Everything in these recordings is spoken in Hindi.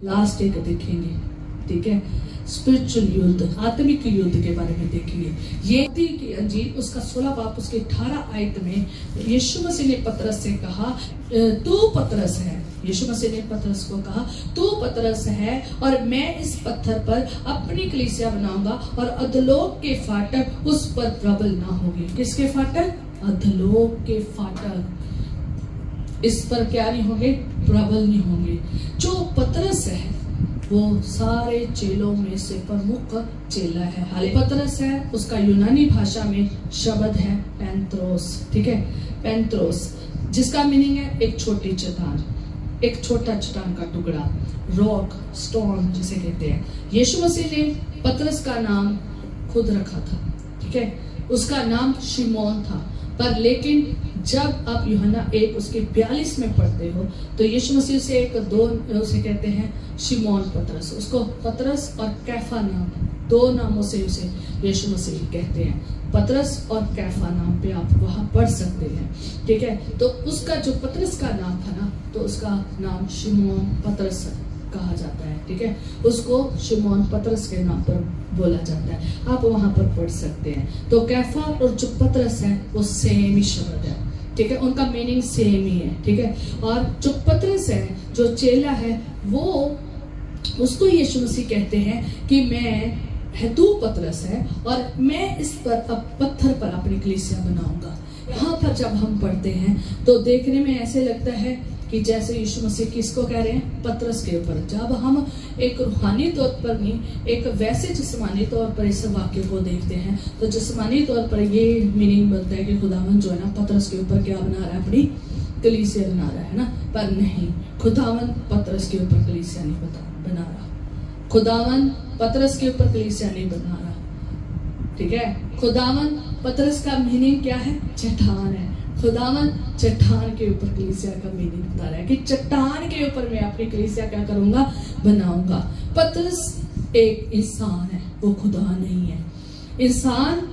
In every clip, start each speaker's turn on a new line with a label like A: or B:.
A: लास्ट एक देखेंगे, ठीक है, स्पिरिचुअल युद्ध, आत्मिक युद्ध के बारे में देखेंगे। ये की अंजील उसका 16 बाब उसके 18 आयत में यीशु मसीह ने पतरस से कहा, तू पतरस है। यीशु मसीह ने पतरस को कहा, तू पतरस है और मैं इस पत्थर पर अपनी कलीसिया बनाऊंगा और अधोलोक के फाटक उस पर प्रबल ना होंगे। किसके फाटक? अधोलोक के फाटक इस पर क्या नहीं होंगे? प्रबल नहीं होंगे। जो पतरस है वो सारे चेलों में से प्रमुख चेला है। हाले पतरस है, उसका यूनानी भाषा में शब्द है पेंत्रोस, ठीक है, पेंत्रोस, जिसका मीनिंग है एक छोटी चट्टान, एक छोटा चट्टान का टुकड़ा, रॉक, स्टोन जिसे कहते हैं। यीशु मसीह ने पतरस का नाम खुद रखा था, ठीक है, उसका नाम शिमोन था। पर लेकिन जब आप यूहन्ना 1 उसके 42 में पढ़ते हो तो यीशु मसीह से एक दो उसे कहते हैं शिमोन पतरस, उसको पतरस और कैफा नाम, दो नामों से उसे यीशु मसीह कहते हैं। पतरस और कैफा नाम पे आप वहां पढ़ सकते हैं, ठीक है। तो उसका जो पतरस का नाम था ना, तो उसका नाम शिमोन पतरस कहा जाता है, ठीक है, उसको शिमोन पतरस के नाम पर बोला जाता है। आप वहां पर पढ़ सकते हैं। तो कैफा और जो पतरस है वो सेम ही शब्द है, ठीक है, उनका मीनिंग सेम ही है, ठीक है। और जो पतरस है, जो चेला है, वो उसको यीशु मसीह कहते हैं कि मैं तू पतरस है और मैं इस पर अब पत्थर पर अपनी कलीसिया बनाऊंगा। यहाँ पर जब हम पढ़ते हैं तो देखने में ऐसे लगता है कि जैसे यीशु मसीह किसको कह रहे हैं? पतरस के ऊपर। जब हम एक रूहानी तौर पर नहीं, एक वैसे जिस्मानी तौर पर इस वाक्य को देखते हैं तो जिस्मानी तौर पर ये मीनिंग बनता है कि खुदावंद जो है ना पतरस के ऊपर क्या बना रहा है? अपनी कलीसिया बना रहा है ना। पर नहीं, खुदावंद पतरस के ऊपर कलीसिया नहीं बना रहा, खुदावंद पतरस के ऊपर कलीसिया नहीं बना रहा, ठीक है। खुदावंद पतरस का मीनिंग क्या है? चट्टान है। खुदावंद चट्टान के ऊपर कलीसिया का मीनिंग बता रहा है कि चट्टान के ऊपर मैं अपनी कलीसिया क्या करूंगा? बनाऊंगा। पतरस एक इंसान है, वो खुदा नहीं है। इंसान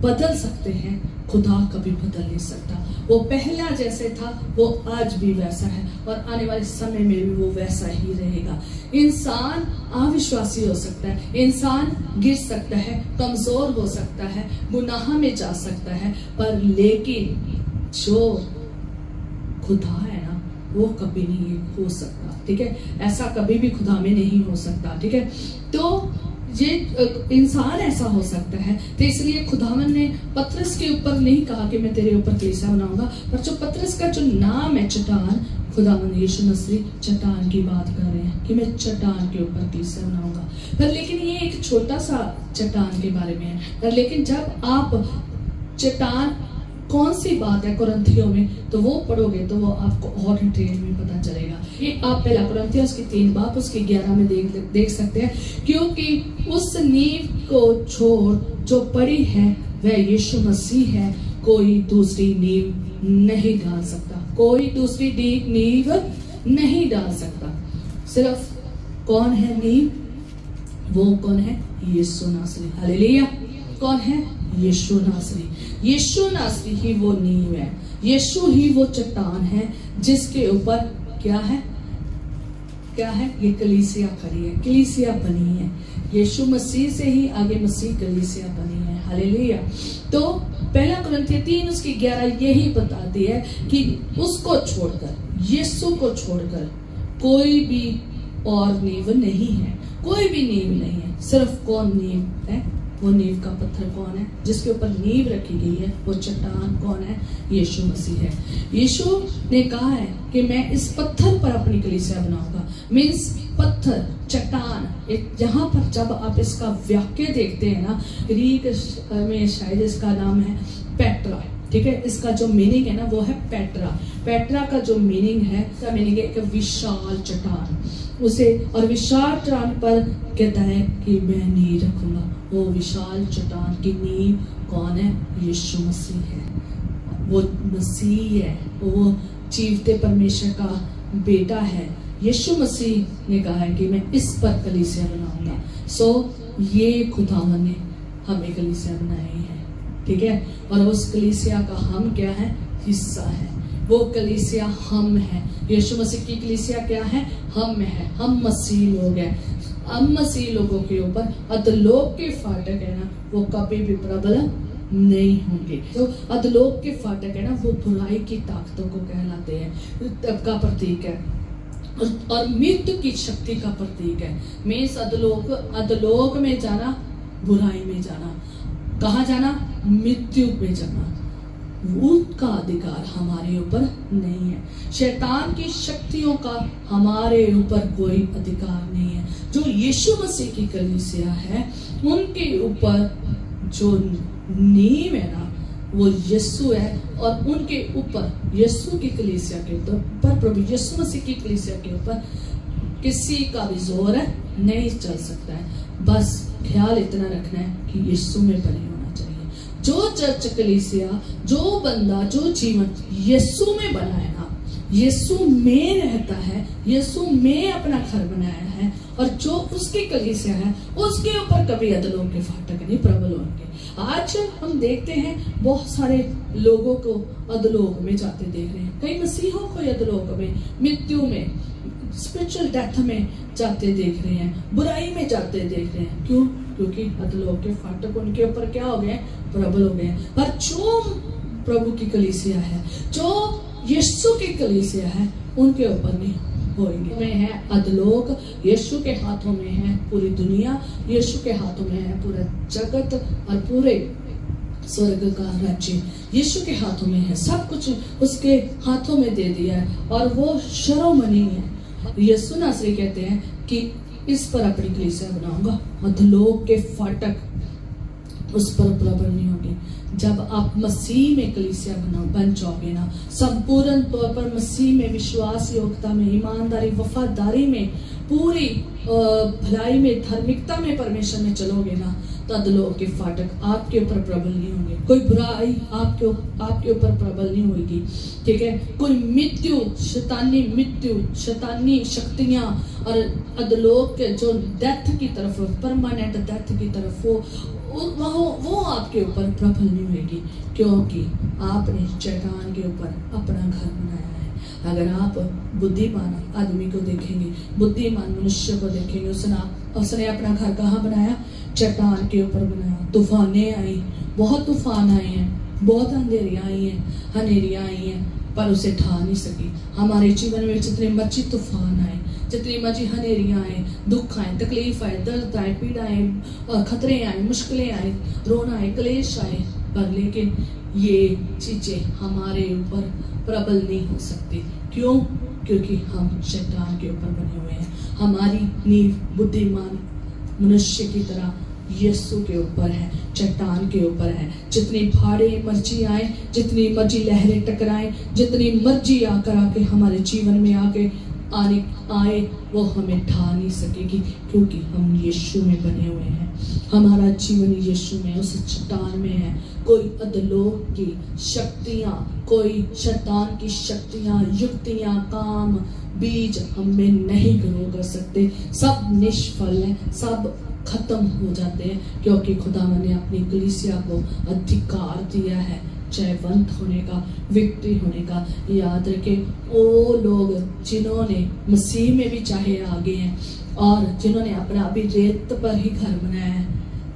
A: बदल सकते हैं, खुदा कभी बदल नहीं सकता। वो पहला जैसे था वो आज भी वैसा है और आने वाले समय में भी वो वैसा ही रहेगा। इंसान अविश्वासी हो सकता है, इंसान गिर सकता है, कमजोर हो सकता है, गुनाह में जा सकता है, पर लेकिन जो खुदा है ना वो कभी नहीं हो सकता, ठीक है, ऐसा कभी भी खुदा में नहीं हो सकता, ठीक है। तो ये इंसान ऐसा हो सकता है, तो इसलिए खुदावन ने पतरस के ऊपर नहीं कहा कि मैं तेरे ऊपर कलीसिया बनाऊंगा, पर जो पतरस का जो नाम है चट्टान, खुदावन यीशु मसीह चट्टान की बात कर रहे हैं कि मैं चट्टान के ऊपर कलीसिया बनाऊंगा। पर लेकिन ये एक छोटा सा चट्टान के बारे में है। पर लेकिन जब आप चट्टान कौन सी बात है कुरिन्थियों में, तो वो पढ़ोगे तो वो आपको और डिटेल में पता चलेगा। ये आप पहला कुरिन्थियों उसकी 3 बाब उसके 11 में देख सकते हैं, क्योंकि उस नींव को छोड़ जो पड़ी है वह यीशु मसीह है, कोई दूसरी नींव नहीं डाल सकता, कोई दूसरी नींव नहीं डाल सकता। सिर्फ कौन है नींव? वो कौन है? यीशु नासरी। हालेलुया। कौन है? यीशु नासरी। यीशु नासरी ही वो नींव है, यीशु ही वो चट्टान है जिसके ऊपर क्या है? क्या है? ये कलीसिया खड़ी है, कलीसिया बनी है। यीशु मसीह से ही आगे मसीह कलीसिया बनी है। हालेलुया। तो पहला कुरिन्थियों 3 उसकी 11 यही बताती है कि उसको छोड़कर, यीशु को छोड़कर कोई भी और नींव नहीं है, कोई भी नींव नहीं है। सिर्फ कौन नींव है? वो नींव का पत्थर कौन है? जिसके ऊपर नींव रखी गई है, वो चट्टान कौन है? यीशु मसीह है। यीशु ने कहा है कि मैं इस पत्थर पर अपनी कलीसिया बनाऊंगा। मीन्स पत्थर, चट्टान। जहां पर जब आप इसका वाक्य देखते हैं ना, ग्रीक में शायद इसका नाम है पेट्रा, ठीक है, इसका जो मीनिंग है ना वो है पेट्रा। पेट्रा का जो मीनिंग है, उसका मीनिंग है एक विशाल चट्टान उसे, और विशाल चट्टान पर कहता है कि मैं नींव रखूंगा। वो विशाल चट्टान की नींव कौन है? यीशु मसीह है, वो मसीह है, वो जीवते परमेश्वर का बेटा है। यीशु मसीह ने कहा है कि मैं इस पर कलीसिया बनाऊंगा। सो ये खुदावन ने हमें कलीसिया बनाई है, ठीक है, और उस कलीसिया का हम क्या है? हिस्सा है। वो कलीसिया हम है। यीशु मसीह की कलीसिया क्या है? हम है। हम मसीह लोग हैं। हम मसीह लोगों के ऊपर अधलोक के फाटक है ना, वो कभी भी प्रबल नहीं होंगे। जो अधलोक के फाटक है ना, वो बुराई की ताकतों को कहलाते हैं, का प्रतीक है और मृत्यु की शक्ति का प्रतीक है। मीन्स अधलोक में जाना, बुराई में जाना, कहाँ जाना? मृत्यु में जाना। उसका अधिकार हमारे ऊपर नहीं है। शैतान की शक्तियों का हमारे ऊपर कोई अधिकार नहीं है। जो यीशु मसीह की कलीसिया है, उनके ऊपर जो नींव है ना, वो यीशु है। और उनके ऊपर यीशु की कलीसिया के ऊपर, प्रभु यीशु मसीह की कलीसिया के ऊपर किसी का भी जोर नहीं चल सकता है। बस ख्याल इतना रखना है कि यीशु में बने होना चाहिए। जो चर्च कलीसिया, जो बंदा, जो जीवन यीशु में बना है ना, यीशु में रहता है, यीशु में अपना घर बनाया है, और जो उसकी कलीसिया है, उसके ऊपर कभी अधलोक के फाटक नहीं प्रबल होंगे। आज हम देखते हैं बहुत सारे लोगों को अधलोक में जाते देख रहे हैं। कई मसीहों को अधलोक में, मृत्यु में, स्पिरिचुअल डेथ में जाते देख रहे हैं, बुराई में जाते देख रहे हैं। क्यों? क्योंकि अधलोक के फाटक उनके ऊपर क्या हो गए? प्रबल हो गए। पर जो प्रभु की कलीसिया है, जो यीशु की कलीसिया है, उनके ऊपर नहीं होंगे। में है अधलोक, यीशु के हाथों में है पूरी दुनिया, यीशु के हाथों में है पूरा जगत, और पूरे स्वर्ग का राज्य यीशु के हाथों में है। सब कुछ उसके हाथों में दे दिया है, और वो शिरोमणि है। यीशु नासरी कहते हैं कि इस पर अपनी कलीसिया बनाऊंगा, अधलोक के फाटक उस पर प्रबल नहीं होंगे। जब आप मसीह में कलीसिया बन जाओगे ना, संपूर्ण तौर पर मसीह में विश्वास योग्यता में, ईमानदारी, वफादारी में, पूरी भलाई में, धार्मिकता में परमेश्वर में चलोगे ना, तो अधलोक के फाटक आपके ऊपर प्रबल नहीं होंगे। कोई बुराई आपके ऊपर प्रबल नहीं होगी। ठीक है? कोई मृत्यु, शैतानी शक्तियां और अधलोक के जो डेथ की तरफ, परमानेंट डेथ की तरफ, वो आपके ऊपर प्रबल नहीं होगी, क्योंकि आपने शैतान के ऊपर अपना घर बनाया है। अगर आप बुद्धिमान आदमी को देखेंगे, बुद्धिमान मनुष्य को देखेंगे, उसने अपना घर कहाँ बनाया? चट्टान के ऊपर बनाया। तूफानें आई, बहुत तूफान आए हैं, बहुत अंधेरियां आई हैं, हनेरियां आई हैं, पर उसे ढा नहीं सकी। हमारे जीवन में जितने मर्जी तूफान आए, जितनी मर्जी हनेरियां आए, दुख आए, तकलीफ आए, दर्द आए, पीड़ा आए, खतरे आए, मुश्किलें आए, रोना आए, क्लेश आए, पर लेकिन ये चीजें हमारे ऊपर प्रबल नहीं हो सकती। क्यों? क्योंकि हम शैतान के ऊपर बने हुए हैं। हमारी नींव बुद्धिमान मनुष्य की तरह यीशु के ऊपर है, चट्टान के ऊपर है। जितनी भाड़े मर्जी आए, जितनी मर्जी लहरें टकराएं, जितनी मर्जी आके हमारे जीवन में आए, वो हमें ढा नहीं सकेगी, क्योंकि हम यीशु में बने हुए हैं। हमारा जीवन यीशु में, उस चट्टान में है। कोई अधलोक की शक्तियां, कोई शैतान की शक्तियां, युक्तियां, काम, बीज हमें नहीं ग्रो कर सकते। सब निष्फल है, सब खत्म हो जाते हैं, क्योंकि खुदावन ने अपनी कलीसिया को अधिकार दिया है जयवंत होने का, विक्ट्री होने का। याद रखें, वो लोग जिन्होंने मसीह में भी चाहे आगे हैं, और जिन्होंने अपना अभी रेत पर ही घर बनाया है,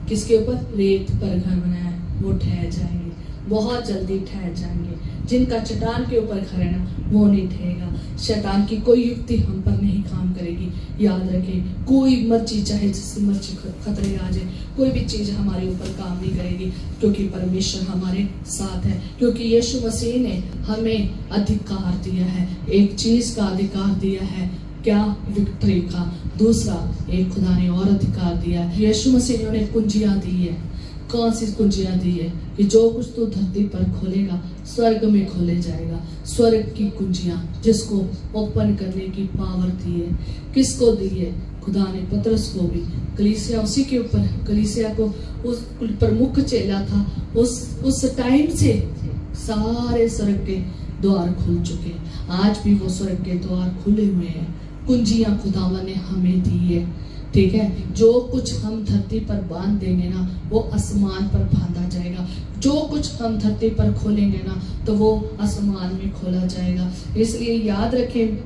A: किसके ऊपर? रेत पर घर बनाया है, वो ठहर जाएंगे, बहुत जल्दी ठहर जाएंगे। जिनका चट्टान के ऊपर घर है ना, वो नहीं ठहरेगा। शैतान की कोई युक्ति हम पर नहीं काम करेगी। याद रखें, कोई मर्जी, चाहे जिससे मर्जी खतरे आ जाए, कोई भी चीज हमारे ऊपर काम नहीं करेगी, क्योंकि परमेश्वर हमारे साथ है। क्योंकि यीशु मसीह ने हमें अधिकार दिया है, एक चीज का अधिकार दिया है, क्या? विक्ट्री का। दूसरा, एक खुदा ने और अधिकार दिया है। यीशु मसीह ने उन्हें कुंजियां दी है। कौन सी कुंजियां दी है? कि जो कुछ तू धरती पर खोलेगा, स्वर्ग में खोले जाएगा। स्वर्ग की कुंजियां, जिसको ओपन करने की पावर दी है। किसको दी है? खुदा ने पतरस को भी। कलीसिया उसी के ऊपर, कलीसिया को उस प्रमुख चेला था, उस टाइम से सारे स्वर्ग के द्वार खुल चुके हैं। आज भी वो स्वर्ग के द्वार खुले हुए हैं। कुंजियां खुदावन ने हमें दी है। ठीक है, जो कुछ हम धरती पर बांध देंगे ना वो आसमान पर बांधा जाएगा, जो कुछ हम धरती पर खोलेंगे ना तो वो आसमान में खोला जाएगा। इसलिए याद रखें,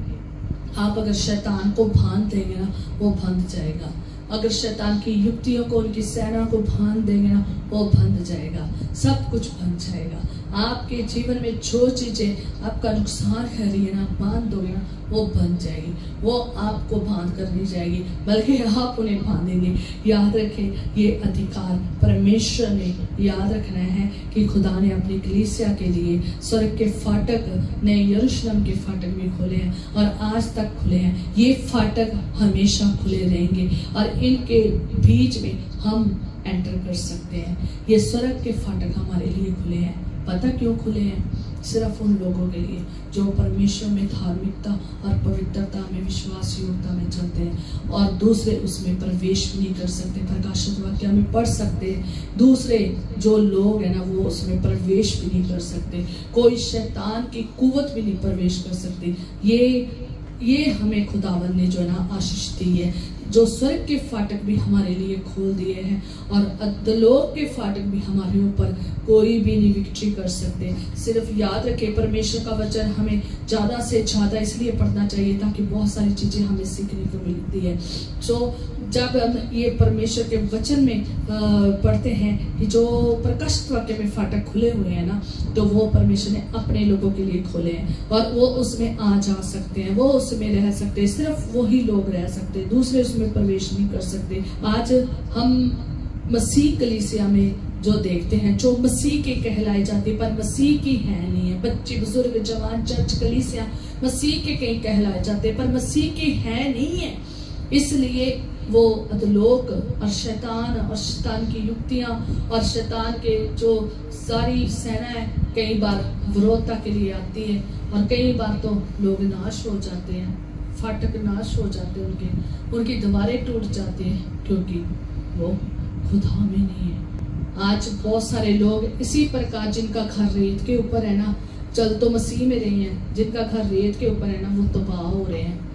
A: आप अगर शैतान को बांध देंगे ना वो बंध जाएगा, अगर शैतान की युक्तियों को, उनकी सेना को बांध देंगे ना वो बंध जाएगा, सब कुछ बंध जाएगा। आपके जीवन में जो चीजें आपका नुकसान कर रही है ना, बांध दोगे ना वो बंध जाएगी, वो आपको बांध कर नहीं जाएगी बल्कि आप उन्हें बांधेंगे। याद रखें, ये अधिकार परमेश्वर ने याद रखना है कि खुदा ने अपनी कलीसिया के लिए स्वर्ग के फाटक, नए यरूशलेम के फाटक भी खोले हैं और आज तक खुले हैं। ये फाटक हमेशा खुले रहेंगे और इनके बीच में हम एंटर कर सकते हैं। ये स्वर्ग के फाटक हमारे लिए खुले हैं। पता क्यों खुले हैं? सिर्फ उन लोगों के लिए जो परमेश्वर में धार्मिकता और पवित्रता में, विश्वास योग्यता में चलते हैं और दूसरे उसमें प्रवेश भी नहीं कर सकते। प्रकाशित वाक्य में पढ़ सकते हैं, दूसरे जो लोग हैं ना वो उसमें प्रवेश भी नहीं कर सकते, कोई शैतान की कुव्वत भी नहीं प्रवेश कर सकती। ये हमें खुदावन ने जो है ना आशीष दी है, जो स्वर्ग के फाटक भी हमारे लिए खोल दिए हैं और अधोलोक के फाटक भी हमारे ऊपर कोई भी नहीं विक्ट्री कर सकते। सिर्फ याद रखें, परमेश्वर का वचन हमें ज़्यादा से ज़्यादा इसलिए पढ़ना चाहिए ताकि बहुत सारी चीज़ें हमें सीखने को मिलती है। सो जब हम ये परमेश्वर के वचन में पढ़ते हैं कि जो प्रकाशित वाक्य में फाटक खुले हुए हैं ना, तो वो परमेश्वर ने अपने लोगों के लिए खोले हैं और वो उसमें आ जा सकते हैं, वो उसमें रह सकते हैं, सिर्फ वही लोग रह सकते हैं, दूसरे उसमें प्रवेश नहीं कर सकते। आज हम मसीह कलीसिया में जो देखते हैं, जो मसीह के कहलाई जाती पर मसीह की है नहीं है, बच्चे, बुजुर्ग, जवान, चर्च, कलीसिया मसीह के कहीं कहलाए जाते पर मसीह के है नहीं है। इसलिए वो अधोलोक और शैतान की युक्तियां और शैतान के जो सारी सेनाएं कई बार विरोधता के लिए आती है और कई बार तो लोग नाश हो जाते हैं, फाटक नाश हो जाते हैं, उनकी दीवारें टूट जाती हैं क्योंकि वो खुदा में नहीं है। आज बहुत सारे लोग इसी प्रकार, जिनका घर रेत के ऊपर है ना, चल तो मसीह में रही हैं, जिनका घर रेत के ऊपर है ना वो तबाह हो रहे हैं।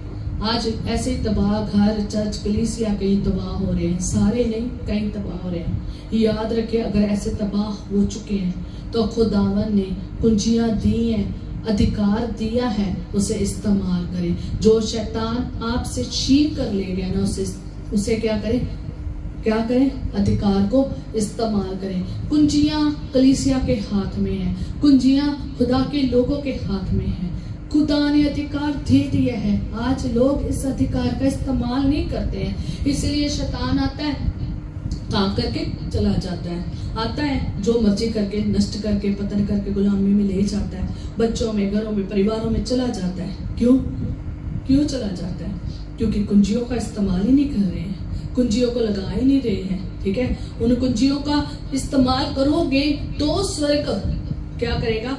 A: आज ऐसे तबाह घर, चर्च, कलीसिया कई तबाह हो रहे हैं, सारे नहीं, कई तबाह हो रहे हैं। याद रखें, अगर ऐसे तबाह हो चुके हैं तो खुदावन ने कुंजियां दी हैं, अधिकार दिया है, उसे इस्तेमाल करें। जो शैतान आपसे छीन कर ले गया ना उसे क्या करें? अधिकार को इस्तेमाल करें। कुंजियां कलीसिया के हाथ में है, कुंजियां खुदा के लोगों के हाथ में है। खुदा ने अधिकार दे दिया है, आज लोग इस अधिकार का इस्तेमाल नहीं करते हैं। इसलिए शैतान आता है, काम करके चला जाता है, आता है जो मर्जी करके, नष्ट करके, पतन करके गुलामी में ले जाता है, बच्चों में, घरों में, परिवारों में चला जाता है। क्यों चला जाता है? क्योंकि कुंजियों का इस्तेमाल ही नहीं कर रहे हैं, कुंजियों को लगा ही नहीं रहे हैं। ठीक है, उन कुंजियों का इस्तेमाल करोगे तो स्वर्ग क्या करेगा?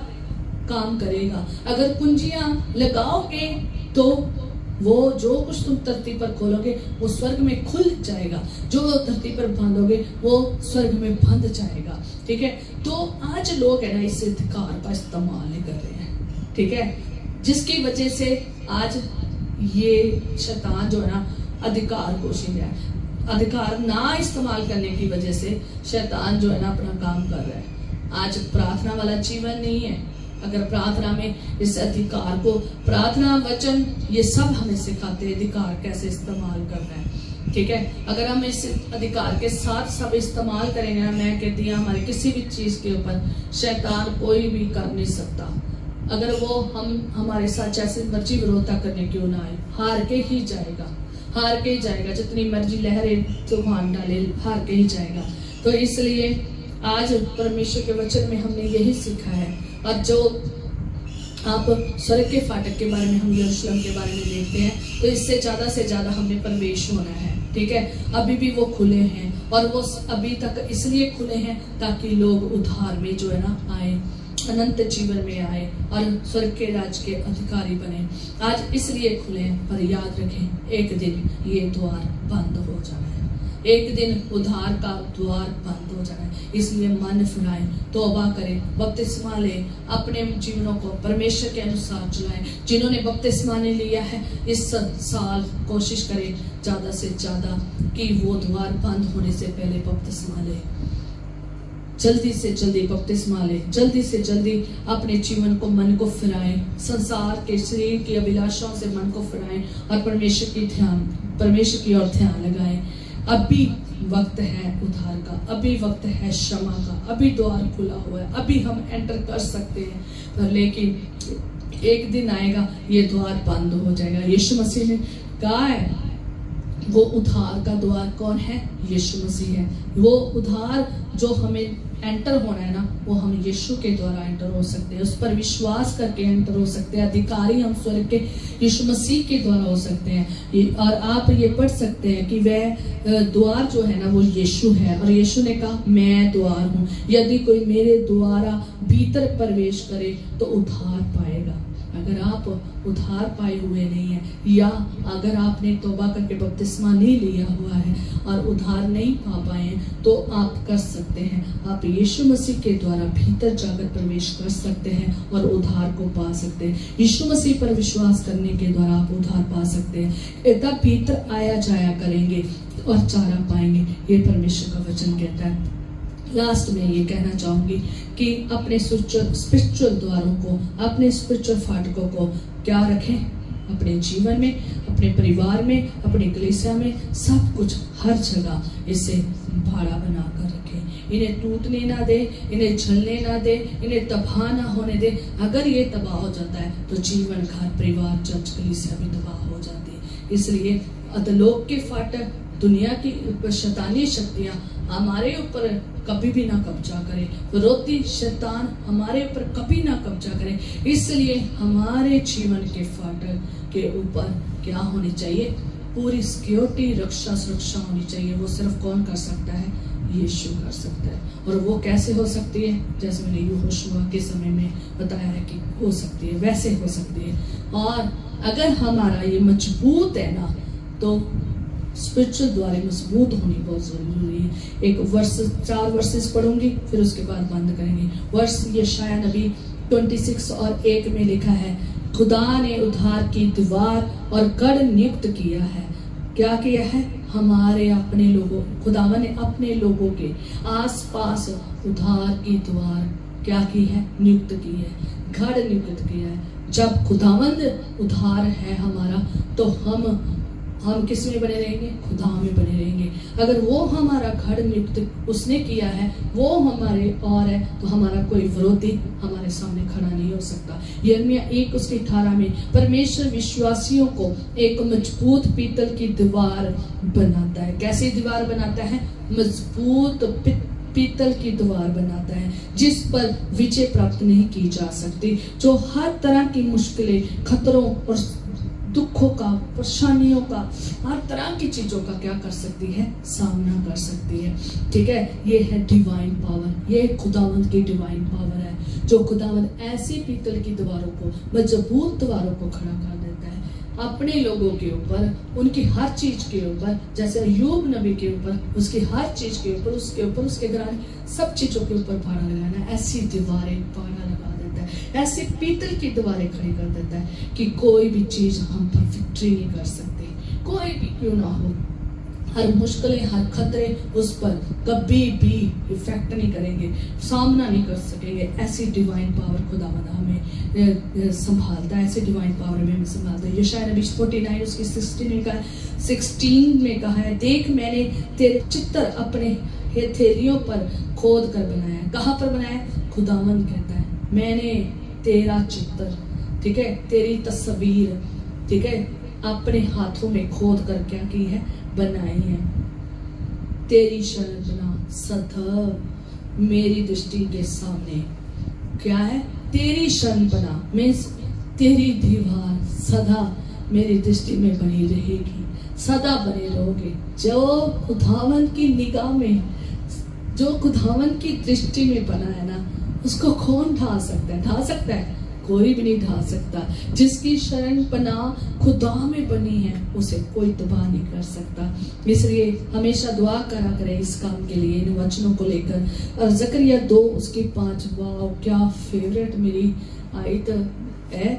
A: काम करेगा। अगर कुंजियां लगाओगे तो वो जो कुछ तुम धरती पर खोलोगे वो स्वर्ग में खुल जाएगा, जो धरती पर बांधोगे वो स्वर्ग में बंध जाएगा। ठीक है, तो आज लोग है ना इस अधिकार का इस्तेमाल नहीं कर रहे हैं। ठीक है, जिसकी वजह से आज ये शैतान जो है ना अधिकार को छीन रहा है। अधिकार ना इस्तेमाल करने की वजह से शैतान जो है ना अपना काम कर रहा है। आज प्रार्थना वाला जीवन नहीं है। अगर प्रार्थना में इस अधिकार को, प्रार्थना, वचन, ये सब हमें सिखाते हैं अधिकार कैसे इस्तेमाल करना है। ठीक है, अगर हम इस अधिकार के साथ सब इस्तेमाल करेंगे ना, मैं कहती हूँ हमारी किसी भी चीज के ऊपर शैतान कोई भी कर नहीं सकता। अगर वो हमारे साथ जैसे मर्जी विरोधता करने क्यों ना आए, हार के ही जाएगा, जितनी मर्जी लहरें तूफान डाले, हार के ही जाएगा। तो इसलिए आज परमेश्वर के वचन में हमने यही सीखा है। और जो आप स्वर्ग के फाटक के बारे में, हम यरूशलेम के बारे में देखते हैं, तो इससे ज्यादा से ज्यादा हमने प्रवेश होना है। ठीक है, अभी भी वो खुले हैं और वो अभी तक इसलिए खुले हैं ताकि लोग उद्धार में जो है ना आए, अनंत जीवन में आए और स्वर्ग के राज के अधिकारी बने। आज इसलिए खुले हैं, पर याद रखें एक दिन ये द्वार बंद हो जाना है। एक दिन उद्धार का द्वार बंद हो जाना है। इसलिए मन फिराएं, तौबा करें, बपतिस्मा लें, अपने जीवनों को परमेश्वर के अनुसार चलाएं। जिन्होंने बपतिस्मा ने लिया है इस साल कोशिश करें ज्यादा से ज्यादा कि वो द्वार बंद होने से पहले बपतिस्मा ले। जल्दी से जल्दी बपतिस्मा ले, जल्दी से जल्दी अपने जीवन को, मन को फिराएं, संसार के शरीर की अभिलाषाओं से मन को फिराएं और परमेश्वर की ओर ध्यान लगाएं। अभी वक्त है उद्धार का, अभी वक्त है क्षमा का, अभी द्वार खुला हुआ है, अभी हम एंटर कर सकते हैं। पर लेकिन एक दिन आएगा ये द्वार बंद हो जाएगा। यीशु मसीह ने कहा है वो उद्धार का द्वार कौन है? यीशु मसीह है। वो उद्धार जो हमें एंटर होना है ना, वो हम यीशु के द्वारा एंटर हो सकते हैं, उस पर विश्वास करके एंटर हो सकते हैं। अधिकारी हम स्वर्ग के यीशु मसीह के द्वारा हो सकते हैं। और आप ये पढ़ सकते हैं कि वह द्वार जो है ना वो यीशु है, और यीशु ने कहा मैं द्वार हूँ, यदि कोई मेरे द्वारा भीतर प्रवेश करे तो उद्धार पाएगा। अगर आप उद्धार पाए हुए नहीं है, या अगर आपने तौबा करके बपतिस्मा नहीं लिया हुआ है और उद्धार नहीं पा पाए हैं, तो आप कर सकते हैं। आप यीशु मसीह के द्वारा भीतर जाकर प्रवेश कर सकते हैं और उद्धार को पा सकते हैं। यीशु मसीह पर विश्वास करने के द्वारा आप उद्धार पा सकते हैं। तब भीतर आया जाया करेंगे और चारा पाएंगे, ये परमेश्वर का वचन कहता है। लास्ट में ये कहना चाहूंगी कि अपने स्पिरिचुअल द्वारों को, अपने स्पिरिचुअल फाटकों को क्या रखें अपने जीवन में, अपने परिवार में, अपनी कलीसिया में, सब कुछ हर जगह इसे भाड़ा बनाकर रखें। इन्हें टूटने ना दे, इन्हें जलने ना दे, इन्हें तबाह ना होने दे। अगर ये तबाह हो जाता है तो जीवन, घर, परिवार, चर्च, कलीसिया भी तबाह हो जाती है। इसलिए अधोलोक के फाटक, दुनिया की शैतानी शक्तियां हमारे ऊपर कभी भी ना कब्जा करे, विरोधी शैतान हमारे ऊपर कभी ना कब्जा करे। इसलिए हमारे जीवन के फाटक के ऊपर क्या होनी चाहिए? पूरी सिक्योरिटी, रक्षा, सुरक्षा होनी चाहिए। वो सिर्फ कौन कर सकता है? यीशु कर सकता है। और वो कैसे हो सकती है? जैसे मैंने यहोशुआ के समय में बताया है कि हो सकती है, वैसे हो सकती है। और अगर हमारा ये मजबूत है ना, तो स्पिरिचुअल द्वारा मजबूत होनी बहुत जरूरी है। एक वर्ष, 4 वर्सेस पढ़ूंगी, फिर उसके बाद बंद करेंगे। वर्ष यशायाह नबी 26 और 1 में लिखा है, खुदा ने उद्धार की दीवार और गढ़ नियुक्त किया है। क्या किया है? हमारे अपने लोगों, खुदावन ने अपने लोगों के आसपास उद्धार की द्वार क्या की है? नियुक्त की है, गढ़ नियुक्त किया है। जब खुदावंद उद्धार है हमारा, तो हम किस में बने रहेंगे? खुदा में बने रहेंगे। अगर वो हमारा घर नियुक्त उसने किया है, वो हमारे और है, तो हमारा कोई विरोधी हमारे सामने खड़ा नहीं हो सकता। यिर्मयाह 1:18 में परमेश्वर विश्वासियों को एक मजबूत पीतल की दीवार बनाता है। कैसी दीवार बनाता है? मजबूत पीतल की दीवार बनाता है, जिस पर विजय प्राप्त नहीं की जा सकती, जो हर तरह की मुश्किलें, खतरों और दुखों का, परेशानियों का, हर तरह की चीजों का क्या कर सकती है? सामना कर सकती है। ठीक है, ये है डिवाइन पावर, ये खुदावंद की डिवाइन पावर है, जो खुदावंद ऐसी पीतल की दीवारों को, मजबूत दीवारों को खड़ा कर देता है अपने लोगों के ऊपर, उनकी हर चीज के ऊपर। जैसे अय्यूब नबी के ऊपर, उसकी हर चीज के ऊपर, उसके घराने, सब चीजों के ऊपर भाड़ा लगाना। ऐसी दीवारें भाड़ा लगा देता है, ऐसी पीतल की दीवारें खड़ी कर देता है कि कोई भी चीज हम पर विक्ट्री नहीं कर सकती, कोई भी क्यों ना हो। हर मुश्किलें, हर खतरे उस पर कभी भी इफेक्ट नहीं करेंगे, सामना नहीं कर सकेंगे। ऐसी डिवाइन पावर खुदावंद हमें संभालता है, ऐसी डिवाइन पावर में हमें संभालता है। यशायाह नबी 49 उसकी 16 में कहा है, देख मैंने तेरे चित्र अपने हथेलियों पर खोद कर बनाया। कहाँ पर बनाया? खुदावंद कहता है, मैंने तेरा चित्र, ठीक है, तेरी तस्वीर, ठीक है, अपने हाथों में खोद कर क्या की है? बनाई है। तेरी शरण सदा मेरी दृष्टि के सामने क्या है? तेरी शरण बना, मैं तेरी दीवार सदा मेरी दृष्टि में बनी रहेगी, सदा बने रहोगे। जो खुदावन की निगाह में, जो खुदावन की दृष्टि में बना है ना, उसको कौन ढा सकता है? ढा सकता है? कोई भी नहीं ढा सकता। जिसकी शरण पनाह खुदा में बनी है उसे कोई तबाह नहीं कर सकता। इसलिए हमेशा दुआ करा करें इस काम के लिए, इन वचनों को लेकर। और जकरिया 2 उसकी 5, वाह क्या फेवरेट मेरी आयत है।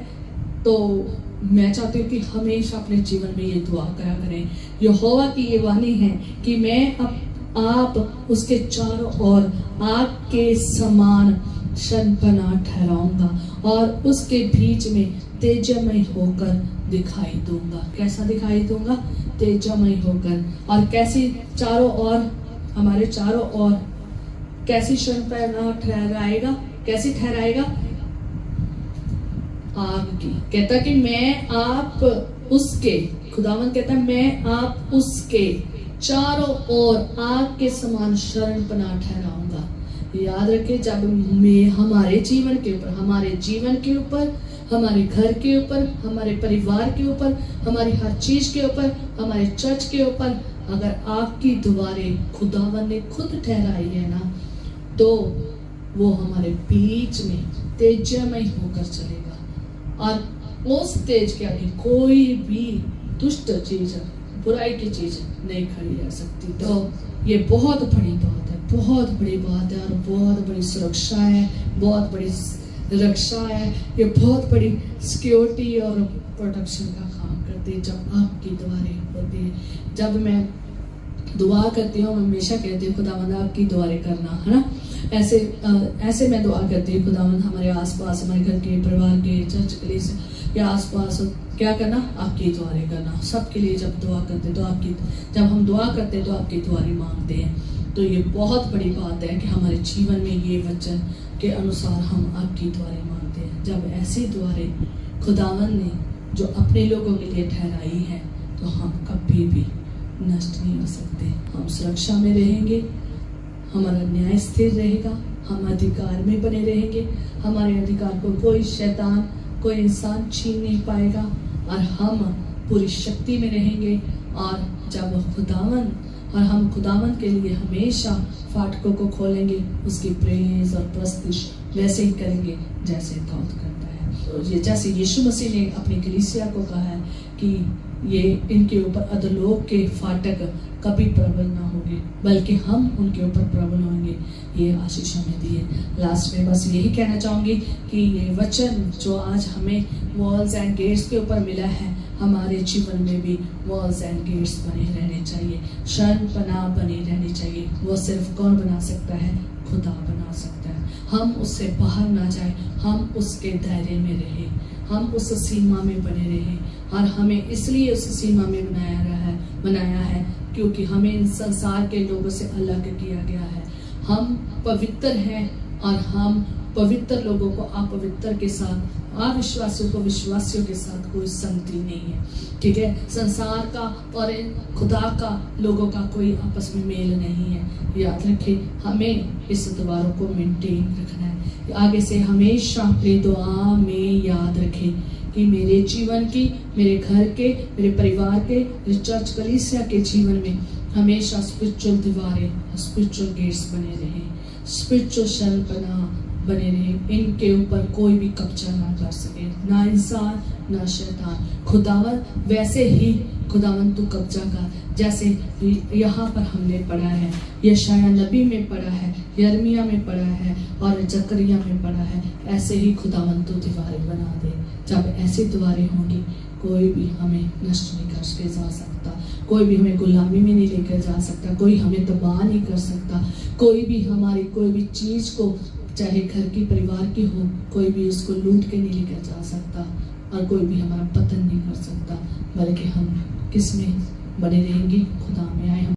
A: तो मैं चाहती हूँ कि हमेशा अपने जीवन में ये दुआ करा करें। यहोवा की ये वाणी है कि मैं आप उसके चारों ओर आग के समान शरणपनाह ठहराऊंगा और उसके बीच में तेजमय होकर दिखाई दूंगा। कैसा दिखाई दूंगा? तेजमय होकर। और कैसी चारों ओर, हमारे चारों ओर कैसी शरणपनाह ठहराएगा? कैसी ठहराएगा? आग की। कहता कि मैं आप उसके, खुदावन कहता मैं आप उसके चारों ओर आग के समान शरणपनाह ठहराऊंगा। याद रखें, जब मैं हमारे जीवन के ऊपर, हमारे जीवन के ऊपर, हमारे घर के ऊपर, हमारे परिवार के ऊपर, हमारी हर चीज के ऊपर, हमारे चर्च के ऊपर अगर आग की दीवारें खुदावन ने खुद ठहराई है ना, तो वो हमारे बीच में तेजमय होकर चलेगा। और उस तेज के आगे कोई भी दुष्ट चीज, बुराई की चीज नहीं खड़ी रह सकती। तो ये बहुत बड़ी बात है, बहुत बड़ी बात है, और बहुत बड़ी सुरक्षा है, बहुत बड़ी रक्षा है। ये बहुत बड़ी सिक्योरिटी और प्रोटेक्शन का काम करती है जब आपकी दुआएं होती है। जब मैं दुआ करती हूँ, मैं हमेशा कहती हूँ खुदावंद आपकी दुआएं करना, है ना। ऐसे मैं दुआ करती हूँ, खुदावंद हमारे आसपास, हमारे घर के, परिवार के, चर्च के आसपास क्या करना? आपकी दुआएं करना। सबके लिए जब दुआ करते तो आपकी, जब हम दुआ करते तो आपकी दुआएं मांगते हैं। तो ये बहुत बड़ी बात है कि हमारे जीवन में ये वचन के अनुसार हम आपकी दुआएं मांगते हैं। जब ऐसी दुआएं खुदावन ने जो अपने लोगों के लिए ठहराई है, तो हम कभी भी नष्ट नहीं हो सकते। हम सुरक्षा में रहेंगे, हमारा न्याय स्थिर रहेगा, हम अधिकार में बने रहेंगे, हमारे अधिकार को कोई शैतान, कोई इंसान छीन नहीं पाएगा, और हम पूरी शक्ति में रहेंगे। और जब खुदावन, और हम खुदावन के लिए हमेशा फाटकों को खोलेंगे, उसकी प्रेज और प्रस्तुति वैसे ही करेंगे जैसे दाऊद करता है। तो ये जैसे यीशु मसीह ने अपनी कलीसिया को कहा है कि ये इनके ऊपर अधोलोक के फाटक कभी प्रबल ना होंगे, बल्कि हम उनके ऊपर प्रबल होंगे। ये आशीष हमें दी है। लास्ट में बस यही कहना चाहूंगी कि ये वचन जो आज हमें वॉल्स एंड गेट्स के ऊपर मिला है, हमारे जीवन में भी वॉल्स एंड गेट्स बने रहने चाहिए, शरणपनाह बनी रहनी चाहिए। वो सिर्फ कौन बना सकता है? खुदा बना सकता है। हम उससे बाहर ना जाए, हम उसके दायरे में रहे, हम उस सीमा में बने रहे। और हमें इसलिए उस सीमा में बनाया है क्योंकि हमें इन संसार के लोगों से अलग किया गया है। हम पवित्र हैं, और हम पवित्र लोगों को अपवित्र के साथ, अविश्वासियों को विश्वासियों के साथ कोई संगति नहीं है। ठीक है, संसार का और खुदा का लोगों का कोई आपस में मेल नहीं है। याद रखें, हमें इस द्वारों को मेंटेन रखना है। आगे से हमेशा अपनी दुआ में याद रखें कि मेरे जीवन की, मेरे घर के, मेरे परिवार के, मेरे चर्च कलीसिया के जीवन में हमेशा स्पिरिचुअल दीवारें, स्पिरिचुअल गेट्स बने रहे, स्पिरिचुअल शरणपनाह बने रहे। इनके ऊपर कोई भी कब्जा ना कर सके, ना इंसान ना शैतान। खुदावन वैसे ही, खुदावन तू कब्जा कर, जैसे यहाँ पर हमने पढ़ा है, यशाया नबी में पढ़ा है, यर्मिया में पढ़ा है और जकरिया में पढ़ा है। ऐसे ही खुदावन तू दीवारें बना दे। जब ऐसी दीवारें होंगी, कोई भी हमें नष्ट नहीं करके जा सकता, कोई भी हमें गुलामी में नहीं लेकर जा सकता, कोई हमें तबाह नहीं कर सकता, कोई भी हमारी कोई भी चीज को, चाहे घर की, परिवार की हो, कोई भी उसको लूट के नहीं लेकर जा सकता, और कोई भी हमारा पतन नहीं कर सकता। बल्कि हम किस में बने रहेंगे? खुदा में। आए हम